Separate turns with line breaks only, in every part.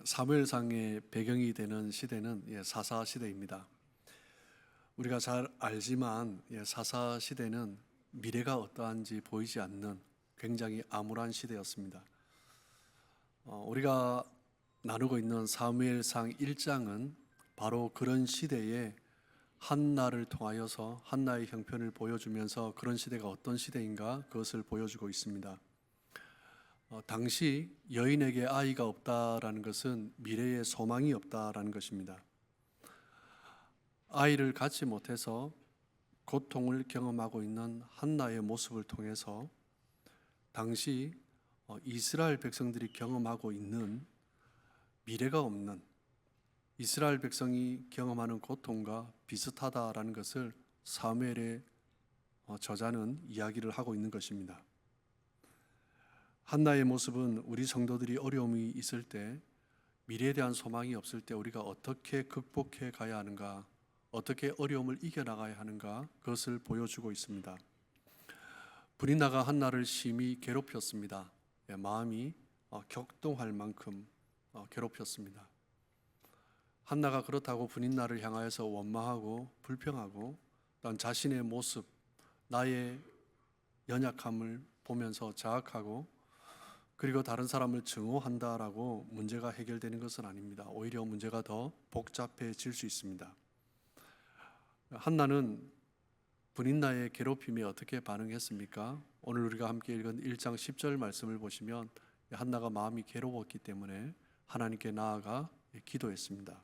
사무엘상의 배경이 되는 시대는 사사 시대입니다. 우리가 잘 알지만 사사 시대는 미래가 어떠한지 보이지 않는 굉장히 암울한 시대였습니다. 우리가 나누고 있는 사무엘상 1장은 바로 그런 시대에 한나를 통하여서 한나의 형편을 보여주면서 그런 시대가 어떤 시대인가 그것을 보여주고 있습니다. 당시 여인에게 아이가 없다라는 것은 미래에 소망이 없다라는 것입니다. 아이를 갖지 못해서 고통을 경험하고 있는 한나의 모습을 통해서 당시 이스라엘 백성들이 경험하고 있는 미래가 없는 이스라엘 백성이 경험하는 고통과 비슷하다라는 것을 사무엘의 저자는 이야기를 하고 있는 것입니다. 한나의 모습은 우리 성도들이 어려움이 있을 때, 미래에 대한 소망이 없을 때 우리가 어떻게 극복해 가야 하는가, 어떻게 어려움을 이겨나가야 하는가, 그것을 보여주고 있습니다. 브리나가 한나를 심히 괴롭혔습니다. 마음이 격동할 만큼 괴롭혔습니다. 한나가 그렇다고 브리나를 향하여서 원망하고 불평하고 또한 자신의 모습, 나의 연약함을 보면서 자학하고 그리고 다른 사람을 증오한다라고 문제가 해결되는 것은 아닙니다. 오히려 문제가 더 복잡해질 수 있습니다. 한나는 브린나의 괴롭힘에 어떻게 반응했습니까? 오늘 우리가 함께 읽은 1장 10절 말씀을 보시면 한나가 마음이 괴로웠기 때문에 하나님께 나아가 기도했습니다.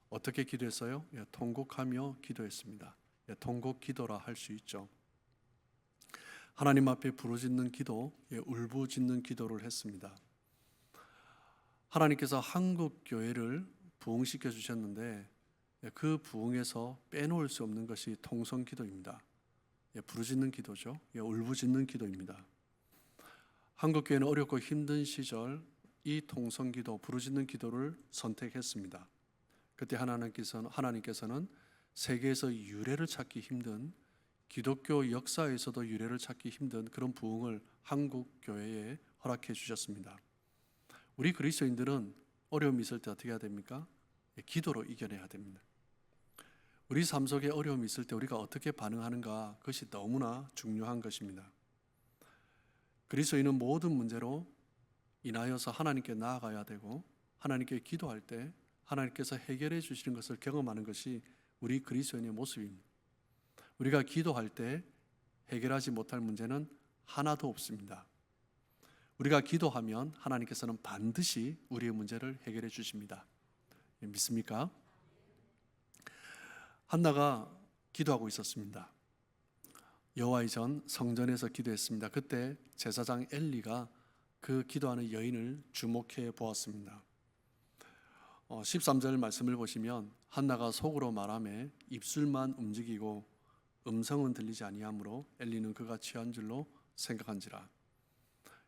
어떻게 기도했어요? 통곡하며 기도했습니다. 통곡 기도라 할 수 있죠. 하나님 앞에 부르짖는 기도, 울부짖는 기도를 했습니다. 하나님께서 한국 교회를 부흥시켜 주셨는데 그 부흥에서 빼놓을 수 없는 것이 통성 기도입니다. 부르짖는 기도죠. 울부짖는 기도입니다. 한국 교회는 어렵고 힘든 시절 이 통성 기도, 부르짖는 기도를 선택했습니다. 그때 하나님께서는 세계에서 유례를 찾기 힘든, 기독교 역사에서도 유례를 찾기 힘든 그런 부흥을 한국 교회에 허락해 주셨습니다. 우리 그리스도인들은 어려움이 있을 때 어떻게 해야 됩니까? 기도로 이겨내야 됩니다. 우리 삶 속에 어려움이 있을 때 우리가 어떻게 반응하는가, 그것이 너무나 중요한 것입니다. 그리스도인은 모든 문제로 인하여서 하나님께 나아가야 되고, 하나님께 기도할 때 하나님께서 해결해 주시는 것을 경험하는 것이 우리 그리스도인의 모습입니다. 우리가 기도할 때 해결하지 못할 문제는 하나도 없습니다. 우리가 기도하면 하나님께서는 반드시 우리의 문제를 해결해 주십니다. 믿습니까? 한나가 기도하고 있었습니다. 여호와의 전 성전에서 기도했습니다. 그때 제사장 엘리가 그 기도하는 여인을 주목해 보았습니다. 13절 말씀을 보시면 한나가 속으로 말하며 입술만 움직이고 음성은 들리지 아니하므로 엘리는 그가 취한 줄로 생각한지라.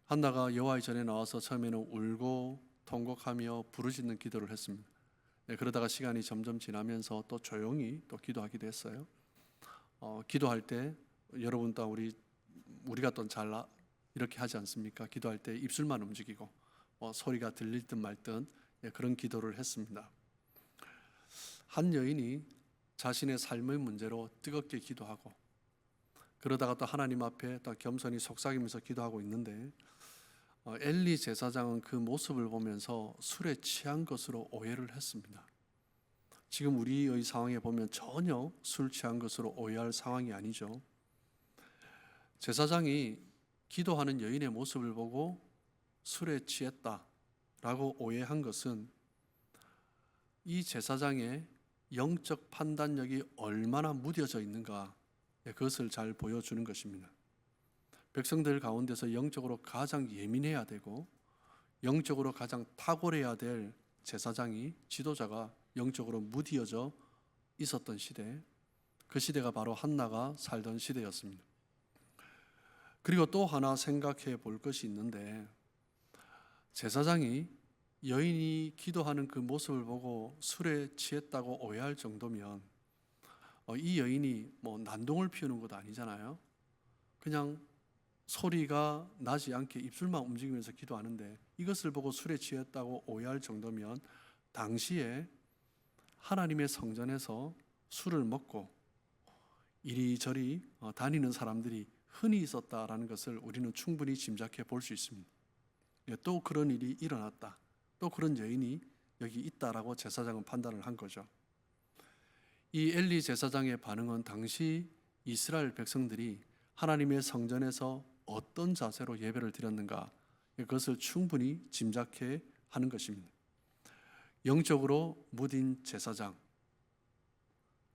한나가 여호와의 전에 나와서 처음에는 울고 통곡하며 부르짖는 기도를 했습니다. 그러다가 시간이 점점 지나면서 또 조용히 또 기도하기도 했어요. 기도할 때 여러분 또 우리가 또 잘 이렇게 하지 않습니까? 기도할 때 입술만 움직이고 소리가 들릴 듯 말 듯 그런 기도를 했습니다. 한 여인이 자신의 삶의 문제로 뜨겁게 기도하고 그러다가 또 하나님 앞에 또 겸손히 속삭이면서 기도하고 있는데 엘리 제사장은 그 모습을 보면서 술에 취한 것으로 오해를 했습니다. 지금 우리의 상황에 보면 전혀 술 취한 것으로 오해할 상황이 아니죠. 제사장이 기도하는 여인의 모습을 보고 술에 취했다라고 오해한 것은 이 제사장의 영적 판단력이 얼마나 무뎌져 있는가, 그것을 잘 보여주는 것입니다. 백성들 가운데서 영적으로 가장 예민해야 되고 영적으로 가장 탁월해야 될 제사장이, 지도자가 영적으로 무뎌져 있었던 시대, 그 시대가 바로 한나가 살던 시대였습니다. 그리고 또 하나 생각해 볼 것이 있는데, 제사장이 여인이 기도하는 그 모습을 보고 술에 취했다고 오해할 정도면 이 여인이 난동을 피우는 것도 아니잖아요. 그냥 소리가 나지 않게 입술만 움직이면서 기도하는데 이것을 보고 술에 취했다고 오해할 정도면 당시에 하나님의 성전에서 술을 먹고 이리저리 다니는 사람들이 흔히 있었다라는 것을 우리는 충분히 짐작해 볼 수 있습니다. 또 그런 일이 일어났다, 또 그런 여인이 여기 있다라고 제사장은 판단을 한 거죠. 이 엘리 제사장의 반응은 당시 이스라엘 백성들이 하나님의 성전에서 어떤 자세로 예배를 드렸는가, 그것을 충분히 짐작해 하는 것입니다. 영적으로 무딘 제사장,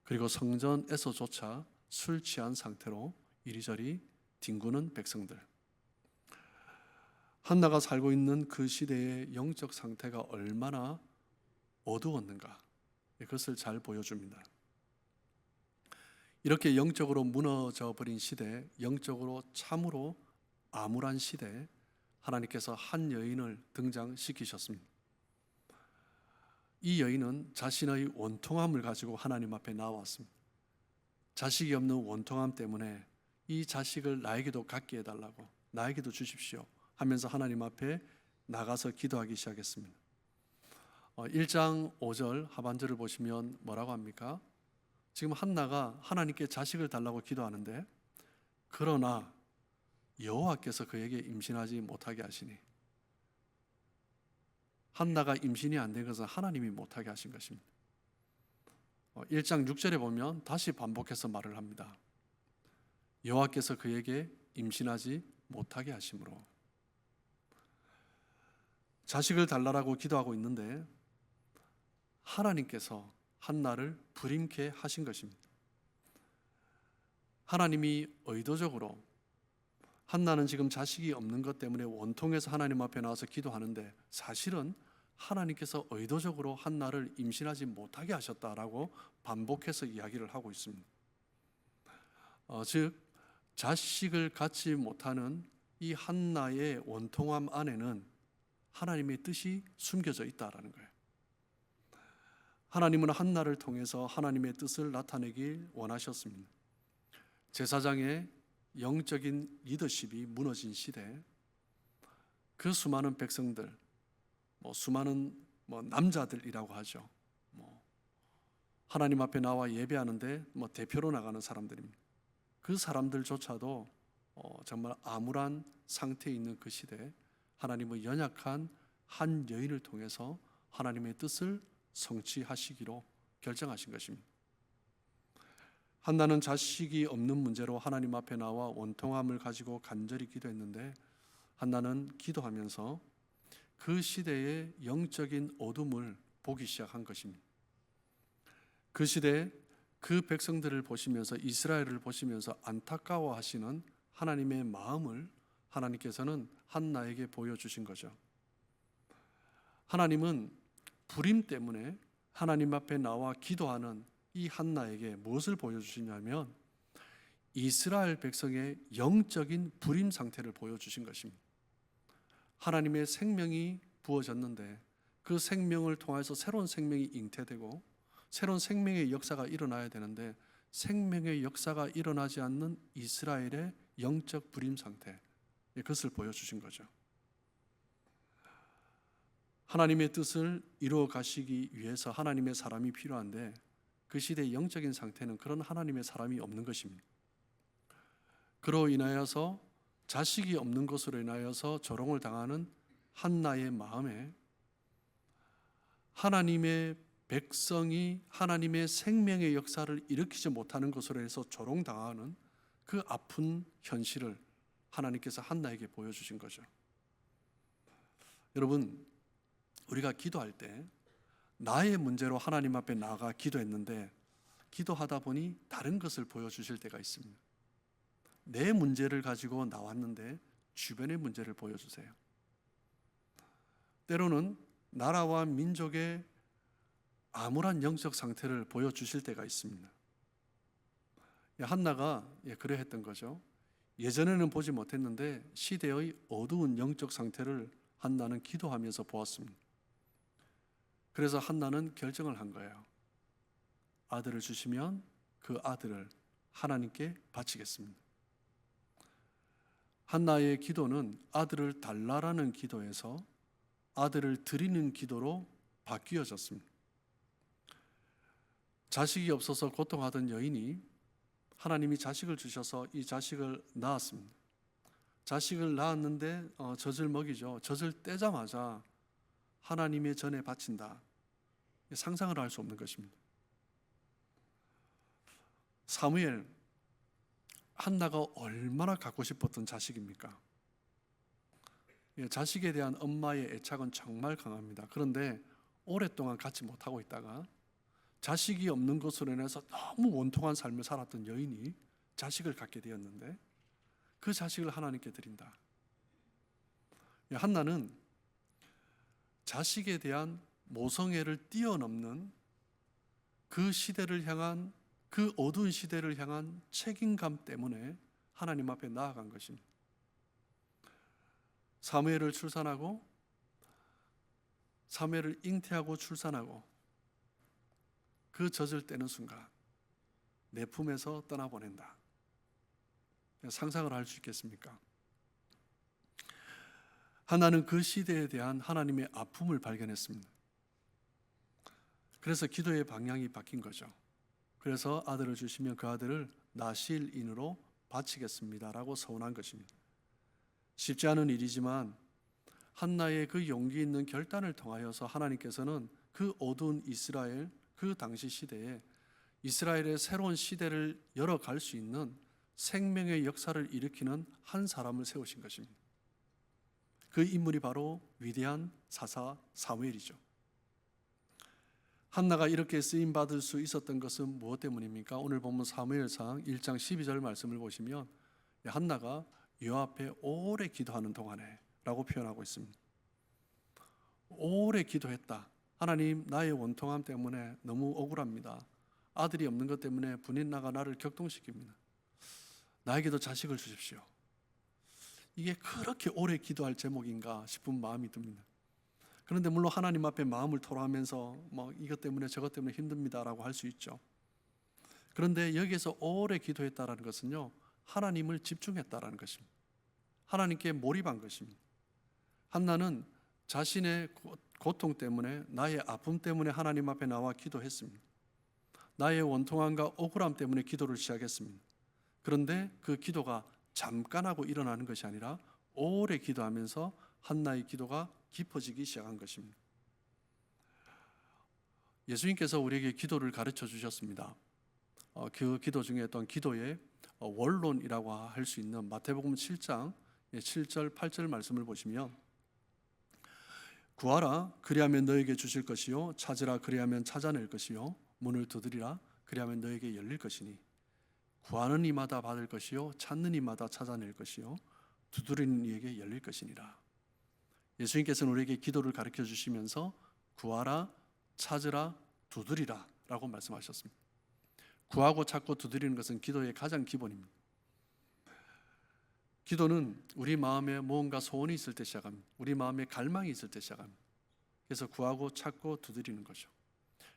그리고 성전에서조차 술 취한 상태로 이리저리 뒹구는 백성들, 한나가 살고 있는 그 시대의 영적 상태가 얼마나 어두웠는가, 그것을 잘 보여줍니다. 이렇게 영적으로 무너져 버린 시대, 영적으로 참으로 암울한 시대에 하나님께서 한 여인을 등장시키셨습니다. 이 여인은 자신의 원통함을 가지고 하나님 앞에 나왔습니다. 자식이 없는 원통함 때문에 이 자식을 나에게도 갖게 해달라고, 나에게도 주십시오 하면서 하나님 앞에 나가서 기도하기 시작했습니다. 1장 5절 하반절을 보시면 뭐라고 합니까? 지금 한나가 하나님께 자식을 달라고 기도하는데, 그러나 여호와께서 그에게 임신하지 못하게 하시니, 한나가 임신이 안 된 것은 하나님이 못하게 하신 것입니다. 1장 6절에 보면 다시 반복해서 말을 합니다. 여호와께서 그에게 임신하지 못하게 하심으로. 자식을 달라고 기도하고 있는데 하나님께서 한나를 불임케 하신 것입니다. 하나님이 의도적으로, 한나는 지금 자식이 없는 것 때문에 원통해서 하나님 앞에 나와서 기도하는데, 사실은 하나님께서 의도적으로 한나를 임신하지 못하게 하셨다라고 반복해서 이야기를 하고 있습니다. 즉 자식을 갖지 못하는 이 한나의 원통함 안에는 하나님의 뜻이 숨겨져 있다라는 거예요. 하나님은 한나를 통해서 하나님의 뜻을 나타내길 원하셨습니다. 제사장의 영적인 리더십이 무너진 시대, 그 수많은 백성들, 수많은 남자들이라고 하죠. 하나님 앞에 나와 예배하는데 대표로 나가는 사람들입니다. 그 사람들조차도 정말 암울한 상태에 있는 그 시대에 하나님의 연약한 한 여인을 통해서 하나님의 뜻을 성취하시기로 결정하신 것입니다. 한나는 자식이 없는 문제로 하나님 앞에 나와 원통함을 가지고 간절히 기도했는데, 한나는 기도하면서 그 시대의 영적인 어둠을 보기 시작한 것입니다. 그 시대에 그 백성들을 보시면서, 이스라엘을 보시면서 안타까워하시는 하나님의 마음을 하나님께서는 한나에게 보여주신 거죠. 하나님은 불임 때문에 하나님 앞에 나와 기도하는 이 한나에게 무엇을 보여주시냐면, 이스라엘 백성의 영적인 불임 상태를 보여주신 것입니다. 하나님의 생명이 부어졌는데 그 생명을 통해서 새로운 생명이 잉태되고 새로운 생명의 역사가 일어나야 되는데, 생명의 역사가 일어나지 않는 이스라엘의 영적 불임 상태, 그것을 보여주신 거죠. 하나님의 뜻을 이루어 가시기 위해서 하나님의 사람이 필요한데, 그 시대의 영적인 상태는 그런 하나님의 사람이 없는 것입니다. 그로 인하여서 자식이 없는 것으로 인하여서 조롱을 당하는 한나의 마음에 하나님의 백성이 하나님의 생명의 역사를 일으키지 못하는 것으로 해서 조롱당하는 그 아픈 현실을 하나님께서 한나에게 보여주신 거죠. 여러분, 우리가 기도할 때 나의 문제로 하나님 앞에 나아가 기도했는데, 기도하다 보니 다른 것을 보여주실 때가 있습니다. 내 문제를 가지고 나왔는데 주변의 문제를 보여주세요. 때로는 나라와 민족의 암울한 영적 상태를 보여주실 때가 있습니다. 한나가 그래 했던 거죠. 예전에는 보지 못했는데 시대의 어두운 영적 상태를 한나는 기도하면서 보았습니다. 그래서 한나는 결정을 한 거예요. 아들을 주시면 그 아들을 하나님께 바치겠습니다. 한나의 기도는 아들을 달라라는 기도에서 아들을 드리는 기도로 바뀌어졌습니다. 자식이 없어서 고통하던 여인이 하나님이 자식을 주셔서 이 자식을 낳았습니다. 자식을 낳았는데 젖을 먹이죠. 젖을 떼자마자 하나님의 전에 바친다. 상상을 할 수 없는 것입니다. 사무엘, 한나가 얼마나 갖고 싶었던 자식입니까? 자식에 대한 엄마의 애착은 정말 강합니다. 그런데 오랫동안 갖지 못하고 있다가 자식이 없는 것으로 인해서 너무 원통한 삶을 살았던 여인이 자식을 갖게 되었는데 그 자식을 하나님께 드린다. 한나는 자식에 대한 모성애를 뛰어넘는 그 시대를 향한, 그 어두운 시대를 향한 책임감 때문에 하나님 앞에 나아간 것입니다. 사무엘을 출산하고 사무엘을 잉태하고 출산하고 그 젖을 떼는 순간 내 품에서 떠나보낸다. 상상을 할 수 있겠습니까? 하나는 그 시대에 대한 하나님의 아픔을 발견했습니다. 그래서 기도의 방향이 바뀐 거죠. 그래서 아들을 주시면 그 아들을 나실인으로 바치겠습니다라고 서원한 것입니다. 쉽지 않은 일이지만 한나의 그 용기 있는 결단을 통하여서 하나님께서는 그 어두운 이스라엘, 그 당시 시대에 이스라엘의 새로운 시대를 열어갈 수 있는 생명의 역사를 일으키는 한 사람을 세우신 것입니다. 그 인물이 바로 위대한 사사 사무엘이죠. 한나가 이렇게 쓰임받을 수 있었던 것은 무엇 때문입니까? 오늘 보면 사무엘상 1장 12절 말씀을 보시면 한나가 여호와 앞에 오래 기도하는 동안에 라고 표현하고 있습니다. 오래 기도했다. 하나님, 나의 원통함 때문에 너무 억울합니다. 아들이 없는 것 때문에 분인나가 나를 격동시킵니다. 나에게도 자식을 주십시오. 이게 그렇게 오래 기도할 제목인가 싶은 마음이 듭니다. 그런데 물론 하나님 앞에 마음을 토로하면서 이것 때문에 저것 때문에 힘듭니다라고 할 수 있죠. 그런데 여기에서 오래 기도했다라는 것은요, 하나님을 집중했다라는 것입니다. 하나님께 몰입한 것입니다. 한나는 자신의 고통 때문에, 나의 아픔 때문에 하나님 앞에 나와 기도했습니다. 나의 원통함과 억울함 때문에 기도를 시작했습니다. 그런데 그 기도가 잠깐 하고 일어나는 것이 아니라 오래 기도하면서 한나의 기도가 깊어지기 시작한 것입니다. 예수님께서 우리에게 기도를 가르쳐 주셨습니다. 그 기도 중에 어떤 기도의 원론이라고 할 수 있는 마태복음 7장 7절 8절 말씀을 보시면, 구하라 그리하면 너에게 주실 것이요, 찾으라 그리하면 찾아낼 것이요, 문을 두드리라 그리하면 너에게 열릴 것이니 구하는 이마다 받을 것이요, 찾는 이마다 찾아낼 것이요, 두드리는 이에게 열릴 것이니라. 예수님께서는 우리에게 기도를 가르쳐 주시면서 구하라, 찾으라, 두드리라 라고 말씀하셨습니다. 구하고 찾고 두드리는 것은 기도의 가장 기본입니다. 기도는 우리 마음에 무언가 소원이 있을 때 시작합니다. 우리 마음에 갈망이 있을 때 시작합니다. 그래서 구하고 찾고 두드리는 거죠.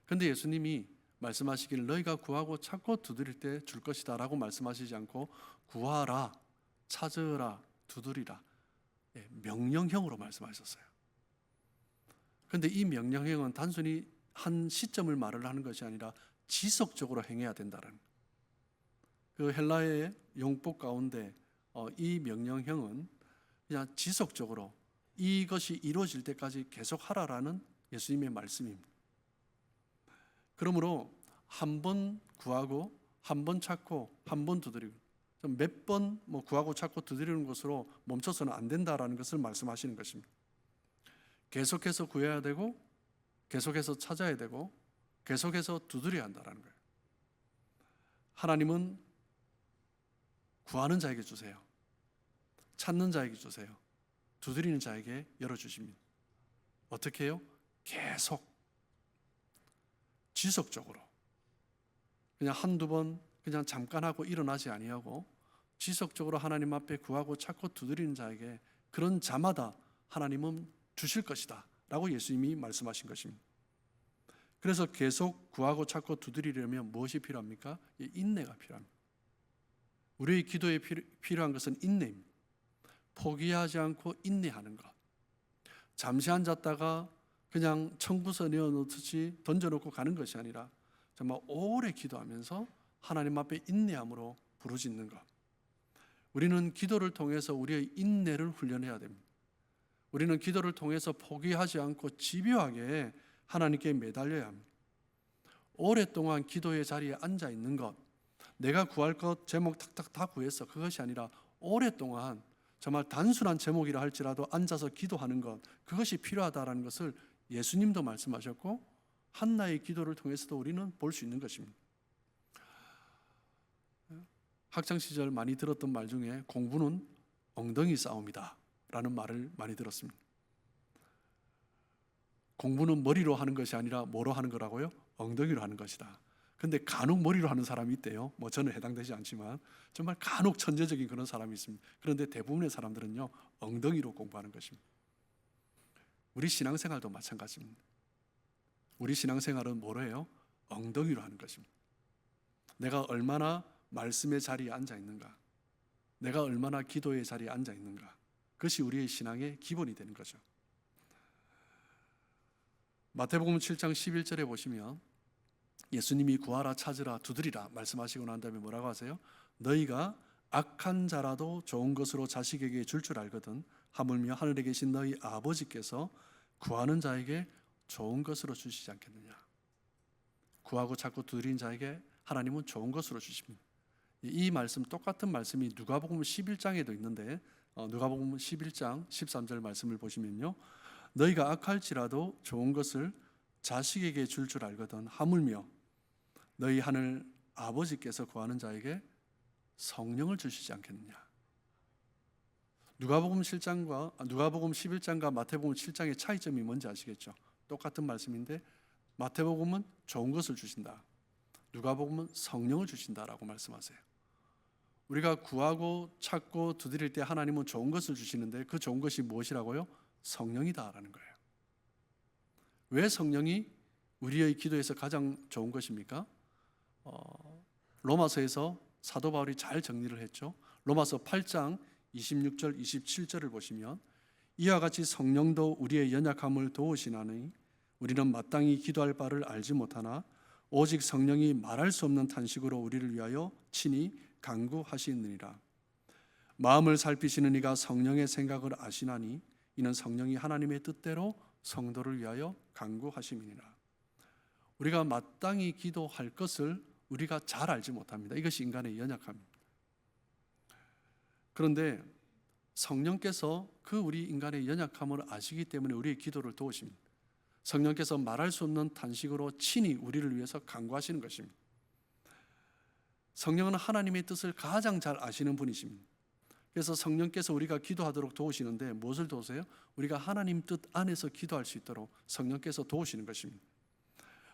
그런데 예수님이 말씀하시기를 너희가 구하고 찾고 두드릴 때 줄 것이다 라고 말씀하시지 않고 구하라, 찾으라, 두드리라, 명령형으로 말씀하셨어요. 그런데 이 명령형은 단순히 한 시점을 말을 하는 것이 아니라 지속적으로 행해야 된다는, 그 헬라의 용법 가운데 이 명령형은 그냥 지속적으로 이것이 이루어질 때까지 계속 하라라는 예수님의 말씀입니다. 그러므로 한 번 구하고 한 번 찾고 한 번 두드리고 몇 번 구하고 찾고 두드리는 것으로 멈춰서는 안 된다라는 것을 말씀하시는 것입니다. 계속해서 구해야 되고 계속해서 찾아야 되고 계속해서 두드려야 한다는 거예요. 하나님은 구하는 자에게 주세요. 찾는 자에게 주세요. 두드리는 자에게 열어주십니다. 어떻게 해요? 계속 지속적으로, 그냥 한두 번 그냥 잠깐 하고 일어나지 아니하고 지속적으로 하나님 앞에 구하고 찾고 두드리는 자에게, 그런 자마다 하나님은 주실 것이다 라고 예수님이 말씀하신 것입니다. 그래서 계속 구하고 찾고 두드리려면 무엇이 필요합니까? 인내가 필요합니다. 우리의 기도에 필요한 것은 인내입니다. 포기하지 않고 인내하는 것, 잠시 앉았다가 그냥 청구서 내어놓듯이 던져놓고 가는 것이 아니라 정말 오래 기도하면서 하나님 앞에 인내함으로 부르짖는 것. 우리는 기도를 통해서 우리의 인내를 훈련해야 됩니다. 우리는 기도를 통해서 포기하지 않고 집요하게 하나님께 매달려야 합니다. 오랫동안 기도의 자리에 앉아 있는 것, 내가 구할 것 제목 탁탁 다 구했어, 그것이 아니라 오랫동안 정말 단순한 제목이라 할지라도 앉아서 기도하는 것, 그것이 필요하다라는 것을 예수님도 말씀하셨고 한나의 기도를 통해서도 우리는 볼 수 있는 것입니다. 학창시절 많이 들었던 말 중에 공부는 엉덩이 싸움이다 라는 말을 많이 들었습니다. 공부는 머리로 하는 것이 아니라 뭐로 하는 거라고요? 엉덩이로 하는 것이다. 근데 간혹 머리로 하는 사람이 있대요. 뭐 저는 해당되지 않지만 정말 간혹 천재적인 그런 사람이 있습니다. 그런데 대부분의 사람들은요, 엉덩이로 공부하는 것입니다. 우리 신앙생활도 마찬가지입니다. 우리 신앙생활은 뭐로 해요? 엉덩이로 하는 것입니다. 내가 얼마나 말씀의 자리에 앉아 있는가, 내가 얼마나 기도의 자리에 앉아 있는가, 그것이 우리의 신앙의 기본이 되는 거죠. 마태복음 7장 11절에 보시면 예수님이 구하라, 찾으라, 두드리라 말씀하시고 난 다음에 뭐라고 하세요? 너희가 악한 자라도 좋은 것으로 자식에게 줄 줄 알거든 하물며 하늘에 계신 너희 아버지께서 구하는 자에게 좋은 것으로 주시지 않겠느냐. 구하고 찾고 두드린 자에게 하나님은 좋은 것으로 주십니다. 이 말씀, 똑같은 말씀이 누가복음 11장에도 있는데 누가복음 11장 13절 말씀을 보시면요, 너희가 악할지라도 좋은 것을 자식에게 줄 줄 알거든 하물며 너희 하늘 아버지께서 구하는 자에게 성령을 주시지 않겠느냐. 누가복음 11장과 마태복음 7장의 차이점이 뭔지 아시겠죠? 똑같은 말씀인데 마태복음은 좋은 것을 주신다, 누가복음은 성령을 주신다라고 말씀하세요. 우리가 구하고 찾고 두드릴 때 하나님은 좋은 것을 주시는데 그 좋은 것이 무엇이라고요? 성령이다라는 거예요. 왜 성령이 우리의 기도에서 가장 좋은 것입니까? 로마서에서 사도 바울이 잘 정리를 했죠. 로마서 8장 26절 27절을 보시면 이와 같이 성령도 우리의 연약함을 도우시나니 우리는 마땅히 기도할 바를 알지 못하나 오직 성령이 말할 수 없는 탄식으로 우리를 위하여 친히 간구하시느니라. 마음을 살피시는 이가 성령의 생각을 아시나니 이는 성령이 하나님의 뜻대로 성도를 위하여 간구하심이니라. 우리가 마땅히 기도할 것을 우리가 잘 알지 못합니다. 이것이 인간의 연약함입니다. 그런데 성령께서 그 우리 인간의 연약함을 아시기 때문에 우리의 기도를 도우십니다. 성령께서 말할 수 없는 탄식으로 친히 우리를 위해서 간구하시는 것입니다. 성령은 하나님의 뜻을 가장 잘 아시는 분이십니다. 그래서 성령께서 우리가 기도하도록 도우시는데 무엇을 도우세요? 우리가 하나님 뜻 안에서 기도할 수 있도록 성령께서 도우시는 것입니다.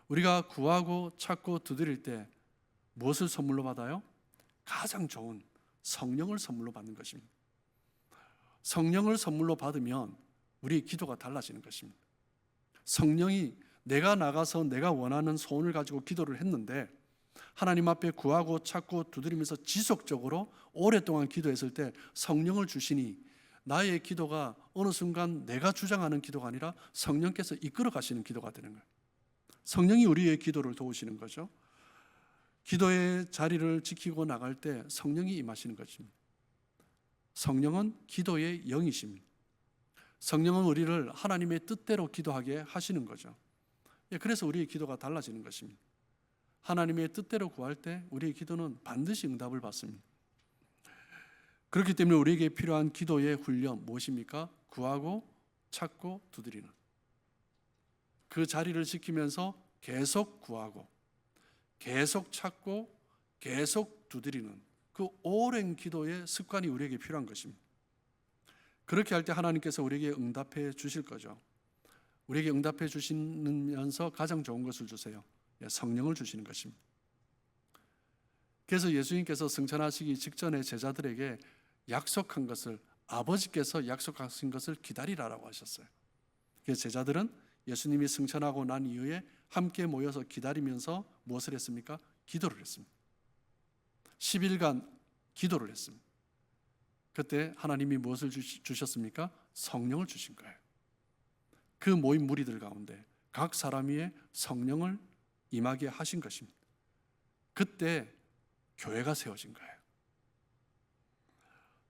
우리가 구하고 찾고 두드릴 때 무엇을 선물로 받아요? 가장 좋은 성령을 선물로 받는 것입니다. 성령을 선물로 받으면 우리의 기도가 달라지는 것입니다. 성령이 내가 나가서 내가 원하는 소원을 가지고 기도를 했는데 하나님 앞에 구하고 찾고 두드리면서 지속적으로 오랫동안 기도했을 때 성령을 주시니 나의 기도가 어느 순간 내가 주장하는 기도가 아니라 성령께서 이끌어 가시는 기도가 되는 거예요. 성령이 우리의 기도를 도우시는 거죠. 기도의 자리를 지키고 나갈 때 성령이 임하시는 것입니다. 성령은 기도의 영이십니다. 성령은 우리를 하나님의 뜻대로 기도하게 하시는 거죠. 그래서 우리의 기도가 달라지는 것입니다. 하나님의 뜻대로 구할 때 우리의 기도는 반드시 응답을 받습니다. 그렇기 때문에 우리에게 필요한 기도의 훈련 무엇입니까? 구하고 찾고 두드리는, 그 자리를 지키면서 계속 구하고 계속 찾고 계속 두드리는 그 오랜 기도의 습관이 우리에게 필요한 것입니다. 그렇게 할 때 하나님께서 우리에게 응답해 주실 거죠. 우리에게 응답해 주시면서 가장 좋은 것을 주세요. 성령을 주시는 것입니다. 그래서 예수님께서 승천하시기 직전에 제자들에게 약속한 것을, 아버지께서 약속하신 것을 기다리라라고 하셨어요. 그래서 제자들은 예수님이 승천하고 난 이후에 함께 모여서 기다리면서 무엇을 했습니까? 기도를 했습니다. 10일간 기도를 했습니다. 그때 하나님이 무엇을 주셨습니까? 성령을 주신 거예요. 그 모인 무리들 가운데 각 사람 위에 성령을 임하게 하신 것입니다. 그때 교회가 세워진 거예요.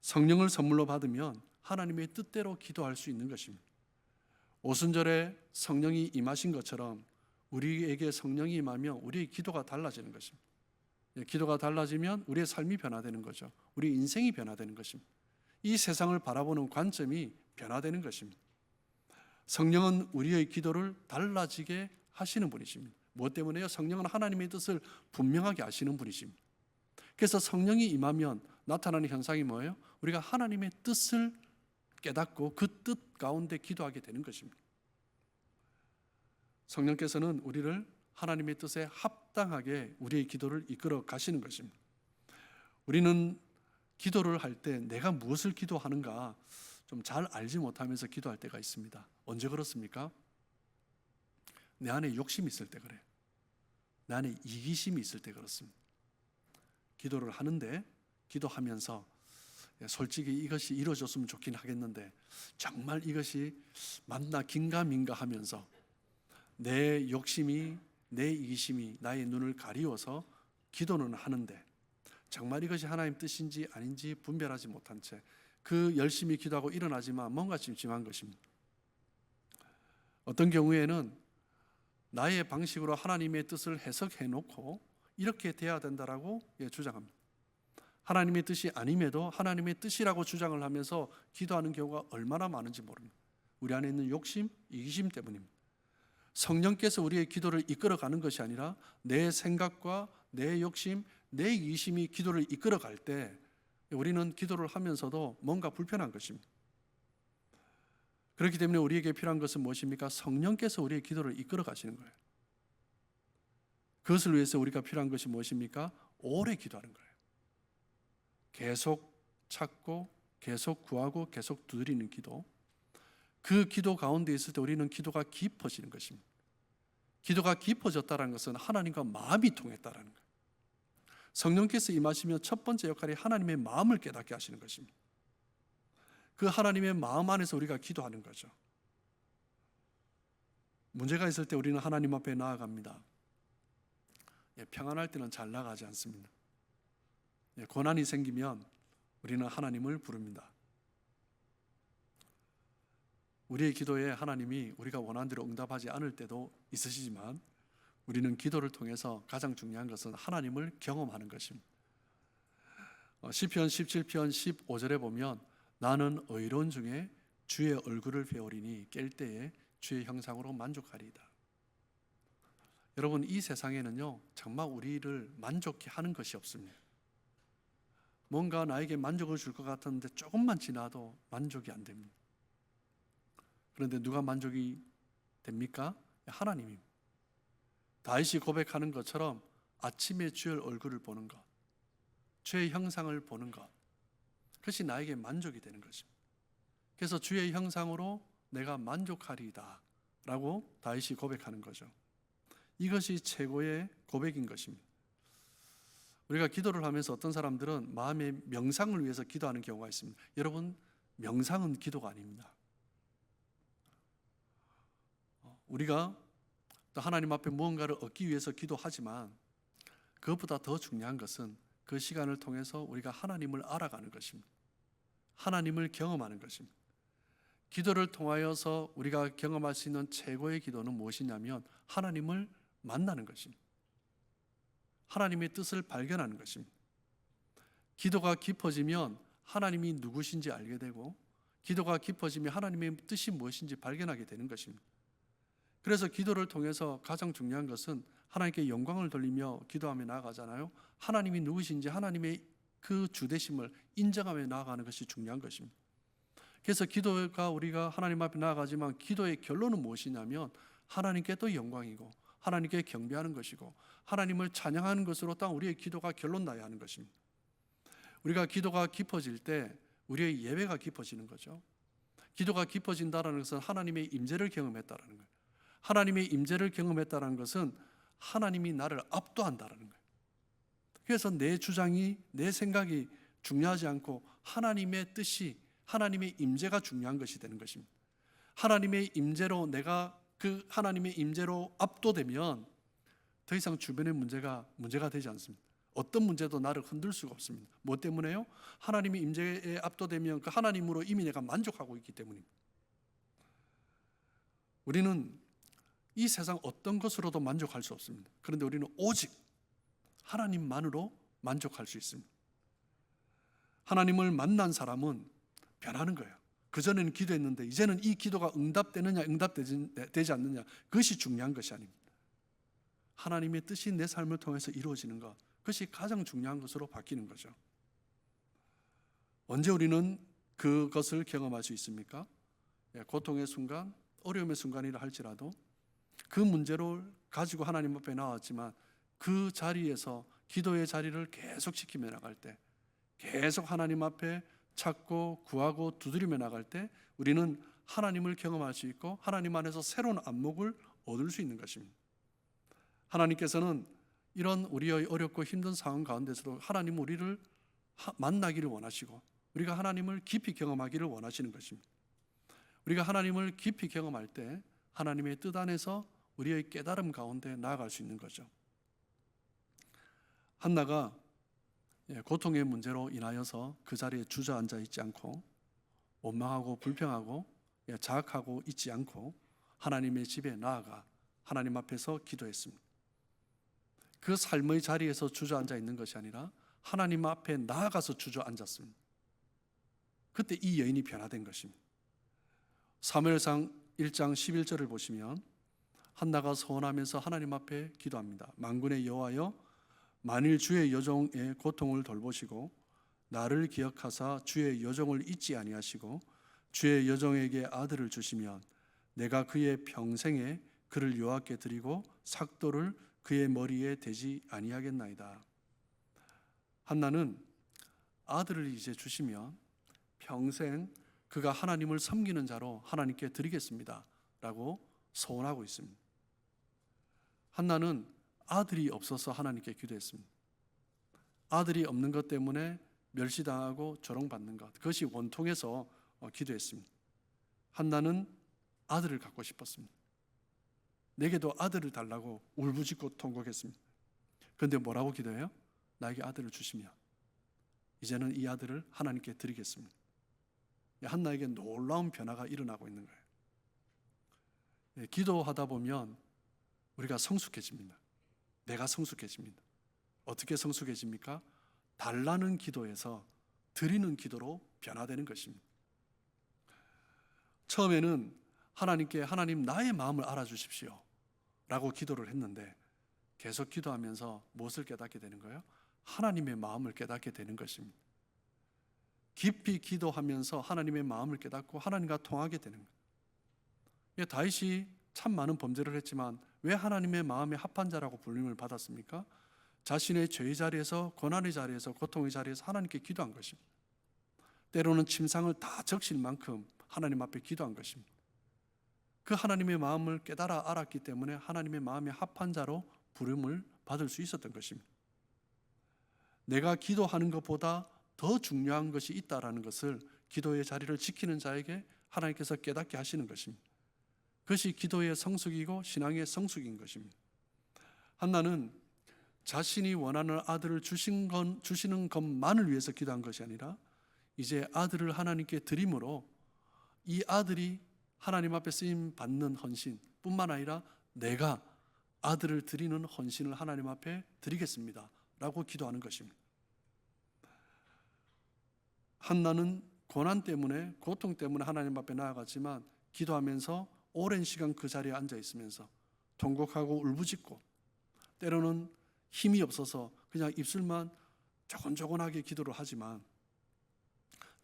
성령을 선물로 받으면 하나님의 뜻대로 기도할 수 있는 것입니다. 오순절에 성령이 임하신 것처럼 우리에게 성령이 임하면 우리의 기도가 달라지는 것입니다. 기도가 달라지면 우리의 삶이 변화되는 거죠. 우리 인생이 변화되는 것입니다. 이 세상을 바라보는 관점이 변화되는 것입니다. 성령은 우리의 기도를 달라지게 하시는 분이십니다. 무엇 때문에요? 성령은 하나님의 뜻을 분명하게 아시는 분이십니다. 그래서 성령이 임하면 나타나는 현상이 뭐예요? 우리가 하나님의 뜻을 깨닫고 그 뜻 가운데 기도하게 되는 것입니다. 성령께서는 우리를 하나님의 뜻에 합당하게 우리의 기도를 이끌어 가시는 것입니다. 우리는 기도를 할 때 내가 무엇을 기도하는가 좀 잘 알지 못하면서 기도할 때가 있습니다. 언제 그렇습니까? 내 안에 욕심이 있을 때 그래요. 내 안에 이기심이 있을 때 그렇습니다. 기도를 하는데 기도하면서 솔직히 이것이 이루어졌으면 좋긴 하겠는데 정말 이것이 맞나 긴가민가 하면서 내 욕심이 내 이기심이 나의 눈을 가리워서 기도는 하는데 정말 이것이 하나님 뜻인지 아닌지 분별하지 못한 채 그 열심히 기도하고 일어나지만 뭔가 찜찜한 것입니다. 어떤 경우에는 나의 방식으로 하나님의 뜻을 해석해 놓고 이렇게 돼야 된다라고 주장합니다. 하나님의 뜻이 아님에도 하나님의 뜻이라고 주장을 하면서 기도하는 경우가 얼마나 많은지 모릅니다. 우리 안에 있는 욕심, 이기심 때문입니다. 성령께서 우리의 기도를 이끌어가는 것이 아니라 내 생각과 내 욕심, 내 이기심이 기도를 이끌어갈 때 우리는 기도를 하면서도 뭔가 불편한 것입니다. 그렇기 때문에 우리에게 필요한 것은 무엇입니까? 성령께서 우리의 기도를 이끌어 가시는 거예요. 그것을 위해서 우리가 필요한 것이 무엇입니까? 오래 기도하는 거예요. 계속 찾고 계속 구하고 계속 두드리는 기도. 그 기도 가운데 있을 때 우리는 기도가 깊어지는 것입니다. 기도가 깊어졌다는 것은 하나님과 마음이 통했다는 거예요. 성령께서 임하시면 첫 번째 역할이 하나님의 마음을 깨닫게 하시는 것입니다. 그 하나님의 마음 안에서 우리가 기도하는 거죠. 문제가 있을 때 우리는 하나님 앞에 나아갑니다. 평안할 때는 잘 나가지 않습니다. 고난이 생기면 우리는 하나님을 부릅니다. 우리의 기도에 하나님이 우리가 원하는 대로 응답하지 않을 때도 있으시지만 우리는 기도를 통해서 가장 중요한 것은 하나님을 경험하는 것입니다. 시편 17편 15절에 보면 나는 의로운 중에 주의 얼굴을 배우리니 깰 때에 주의 형상으로 만족하리이다. 여러분, 이 세상에는요 정말 우리를 만족해 하는 것이 없습니다. 뭔가 나에게 만족을 줄 것 같았는데 조금만 지나도 만족이 안 됩니다. 그런데 누가 만족이 됩니까? 하나님입니다. 다윗이 고백하는 것처럼 아침에 주의 얼굴을 보는 것, 주의 형상을 보는 것, 그것이 나에게 만족이 되는 것입니다. 그래서 주의 형상으로 내가 만족하리이다 라고 다윗이 고백하는 거죠. 이것이 최고의 고백인 것입니다. 우리가 기도를 하면서 어떤 사람들은 마음의 명상을 위해서 기도하는 경우가 있습니다. 여러분, 명상은 기도가 아닙니다. 우리가 또 하나님 앞에 무언가를 얻기 위해서 기도하지만 그것보다 더 중요한 것은 그 시간을 통해서 우리가 하나님을 알아가는 것입니다. 하나님을 경험하는 것입니다. 기도를 통하여서 우리가 경험할 수 있는 최고의 기도는 무엇이냐면 하나님을 만나는 것입니다. 하나님의 뜻을 발견하는 것입니다. 기도가 깊어지면 하나님이 누구신지 알게 되고 기도가 깊어지면 하나님의 뜻이 무엇인지 발견하게 되는 것입니다. 그래서 기도를 통해서 가장 중요한 것은 하나님께 영광을 돌리며 기도하며 나아가잖아요. 하나님이 누구신지 하나님의 그 주되심을 인정하며 나아가는 것이 중요한 것입니다. 그래서 기도가 우리가 하나님 앞에 나아가지만 기도의 결론은 무엇이냐면 하나님께 또 영광이고 하나님께 경배하는 것이고 하나님을 찬양하는 것으로 딱 우리의 기도가 결론 나야 하는 것입니다. 우리가 기도가 깊어질 때 우리의 예배가 깊어지는 거죠. 기도가 깊어진다는 것은 하나님의 임재를 경험했다는 거예요. 하나님의 임재를 경험했다는 것은 하나님이 나를 압도한다는 거예요. 그래서 내 주장이, 내 생각이 중요하지 않고 하나님의 뜻이, 하나님의 임재가 중요한 것이 되는 것입니다. 하나님의 임재로 내가 그 하나님의 임재로 압도되면 더 이상 주변의 문제가 되지 않습니다. 어떤 문제도 나를 흔들 수가 없습니다. 뭐 때문에요? 하나님의 임재에 압도되면 그 하나님으로 이미 내가 만족하고 있기 때문입니다. 우리는 이 세상 어떤 것으로도 만족할 수 없습니다. 그런데 우리는 오직 하나님만으로 만족할 수 있습니다. 하나님을 만난 사람은 변하는 거예요. 그전에는 기도했는데 이제는 이 기도가 응답되느냐 응답되지 않느냐, 그것이 중요한 것이 아닙니다. 하나님의 뜻이 내 삶을 통해서 이루어지는 것, 그것이 가장 중요한 것으로 바뀌는 거죠. 언제 우리는 그것을 경험할 수 있습니까? 고통의 순간, 어려움의 순간이라 할지라도 그 문제를 가지고 하나님 앞에 나왔지만 그 자리에서 기도의 자리를 계속 지키며 나갈 때, 계속 하나님 앞에 찾고 구하고 두드리며 나갈 때 우리는 하나님을 경험할 수 있고 하나님 안에서 새로운 안목을 얻을 수 있는 것입니다. 하나님께서는 이런 우리의 어렵고 힘든 상황 가운데서도 하나님 우리를 만나기를 원하시고 우리가 하나님을 깊이 경험하기를 원하시는 것입니다. 우리가 하나님을 깊이 경험할 때 하나님의 뜻 안에서 우리의 깨달음 가운데 나아갈 수 있는 거죠. 한나가 고통의 문제로 인하여서 그 자리에 주저앉아 있지 않고 원망하고 불평하고 자학하고 있지 않고 하나님의 집에 나아가 하나님 앞에서 기도했습니다. 그 삶의 자리에서 주저앉아 있는 것이 아니라 하나님 앞에 나아가서 주저앉았습니다. 그때 이 여인이 변화된 것입니다. 사무엘상 1장 11절을 보시면 한나가 서원하면서 하나님 앞에 기도합니다. 만군의 여호와여, 만일 주의 여종의 고통을 돌보시고 나를 기억하사 주의 여종을 잊지 아니하시고 주의 여종에게 아들을 주시면 내가 그의 평생에 그를 여호와께 드리고 삭도를 그의 머리에 대지 아니하겠나이다. 한나는 아들을 이제 주시면 평생 그가 하나님을 섬기는 자로 하나님께 드리겠습니다 라고 소원하고 있습니다. 한나는 아들이 없어서 하나님께 기도했습니다. 아들이 없는 것 때문에 멸시당하고 조롱받는 것, 그것이 원통해서 기도했습니다. 한나는 아들을 갖고 싶었습니다. 내게도 아들을 달라고 울부짖고 통곡했습니다. 그런데 뭐라고 기도해요? 나에게 아들을 주시면 이제는 이 아들을 하나님께 드리겠습니다. 한나에게 놀라운 변화가 일어나고 있는 거예요. 기도하다 보면 우리가 성숙해집니다. 내가 성숙해집니다. 어떻게 성숙해집니까? 달라는 기도에서 드리는 기도로 변화되는 것입니다. 처음에는 하나님께 하나님 나의 마음을 알아주십시오 라고 기도를 했는데 계속 기도하면서 무엇을 깨닫게 되는 거예요? 하나님의 마음을 깨닫게 되는 것입니다. 깊이 기도하면서 하나님의 마음을 깨닫고 하나님과 통하게 되는 거예요. 다윗이 참 많은 범죄를 했지만 왜 하나님의 마음에 합한 자라고 불림을 받았습니까? 자신의 죄의 자리에서, 고난의 자리에서, 고통의 자리에서 하나님께 기도한 것입니다. 때로는 침상을 다 적실 만큼 하나님 앞에 기도한 것입니다. 그 하나님의 마음을 깨달아 알았기 때문에 하나님의 마음에 합한 자로 부름을 받을 수 있었던 것입니다. 내가 기도하는 것보다 더 중요한 것이 있다라는 것을 기도의 자리를 지키는 자에게 하나님께서 깨닫게 하시는 것입니다. 그것이 기도의 성숙이고 신앙의 성숙인 것입니다. 한나는 자신이 원하는 아들을 주시는 것만을 위해서 기도한 것이 아니라 이제 아들을 하나님께 드림으로 이 아들이 하나님 앞에 쓰임 받는 헌신 뿐만 아니라 내가 아들을 드리는 헌신을 하나님 앞에 드리겠습니다 라고 기도하는 것입니다. 한나는 고난 때문에, 고통 때문에 하나님 앞에 나아갔지만 기도하면서 오랜 시간 그 자리에 앉아 있으면서 통곡하고 울부짖고 때로는 힘이 없어서 그냥 입술만 조곤조곤하게 기도를 하지만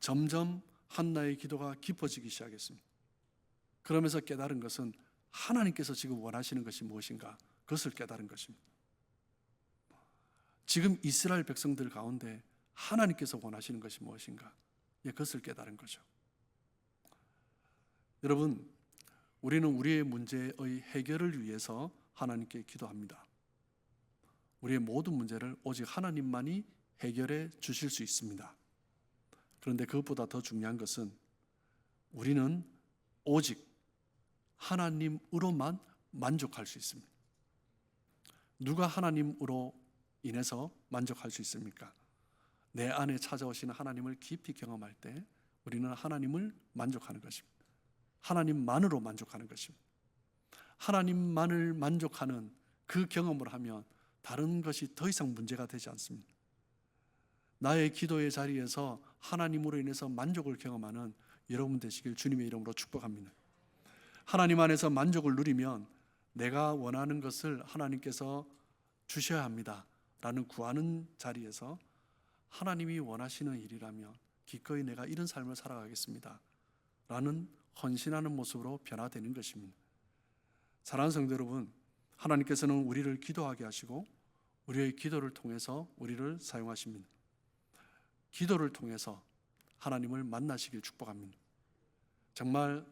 점점 한나의 기도가 깊어지기 시작했습니다. 그러면서 깨달은 것은 하나님께서 지금 원하시는 것이 무엇인가, 그것을 깨달은 것입니다. 지금 이스라엘 백성들 가운데 하나님께서 원하시는 것이 무엇인가, 그것을 깨달은 거죠. 여러분, 우리는 우리의 문제의 해결을 위해서 하나님께 기도합니다. 우리의 모든 문제를 오직 하나님만이 해결해 주실 수 있습니다. 그런데 그것보다 더 중요한 것은 우리는 오직 하나님으로만 만족할 수 있습니다. 누가 하나님으로 인해서 만족할 수 있습니까? 내 안에 찾아오시는 하나님을 깊이 경험할 때 우리는 하나님을 만족하는 것입니다. 하나님만으로 만족하는 것입니다. 하나님만을 만족하는 그 경험을 하면 다른 것이 더 이상 문제가 되지 않습니다. 나의 기도의 자리에서 하나님으로 인해서 만족을 경험하는 여러분 되시길 주님의 이름으로 축복합니다. 하나님 안에서 만족을 누리면 내가 원하는 것을 하나님께서 주셔야 합니다 라는 구하는 자리에서 하나님이 원하시는 일이라면 기꺼이 내가 이런 삶을 살아가겠습니다 라는 헌신하는 모습으로 변화되는 것입니다. 사랑하는 성도 여러분, 하나님께서는 우리를 기도하게 하시고 우리의 기도를 통해서 우리를 사용하십니다. 기도를 통해서 하나님을 만나시길 축복합니다. 정말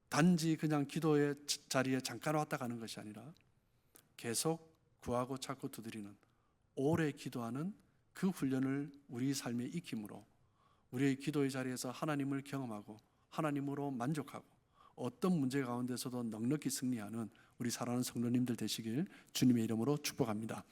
단지 그냥 기도의 자리에 잠깐 왔다 가는 것이 아니라 계속 구하고 찾고 두드리는, 오래 기도하는 그 훈련을 우리 삶에 익힘으로 우리의 기도의 자리에서 하나님을 경험하고 하나님으로 만족하고 어떤 문제 가운데서도 넉넉히 승리하는 우리 사랑하는 성도님들 되시길 주님의 이름으로 축복합니다.